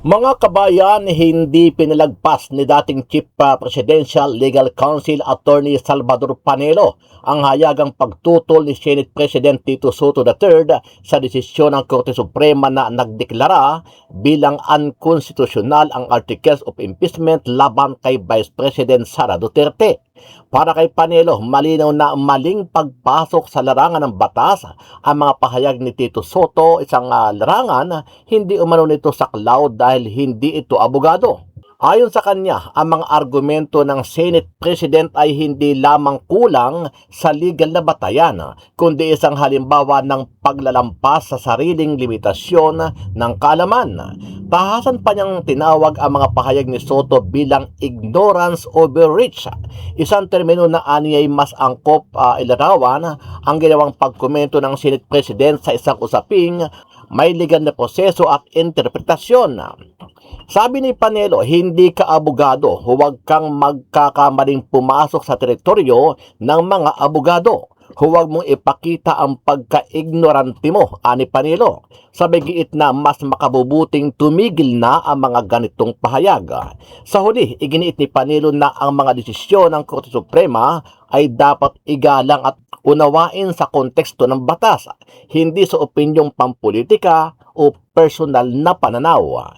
Mga kabayan, hindi pinalagpas ni dating Chief Presidential Legal Counsel Attorney Salvador Panelo ang hayagang pagtutol ni Senate President Tito Soto III sa desisyon ng Korte Suprema na nagdeklara bilang unconstitutional ang Articles of Impeachment laban kay Vice President Sara Duterte. Para kay Panelo, malinaw na maling pagpasok sa larangan ng batas ang mga pahayag ni Tito Soto, isang larangan hindi umano nito saklaw dahil hindi ito abogado. Ayon sa kanya, ang mga argumento ng Senate President ay hindi lamang kulang sa legal na batayan, kundi isang halimbawa ng paglalampas sa sariling limitasyon ng kaalaman. Tahasan pa niyang tinawag ang mga pahayag ni Soto bilang ignorance overreach, isang termino na aniyay mas angkop ilarawan ang ginawang pagkomento ng Senate President sa isang usaping may legal na proseso at interpretasyon. Sabi ni Panelo, hindi ka abogado, huwag kang magkakamaling pumasok sa teritoryo ng mga abogado. Huwag mong ipakita ang pagka-ignorante mo, ani Panelo. Sabi giit na mas makabubuting tumigil na ang mga ganitong pahayag. Sa huli, iginiit ni Panelo na ang mga desisyon ng Korte Suprema ay dapat igalang at unawain sa konteksto ng batas, hindi sa opinyong pampolitika o personal na pananaw.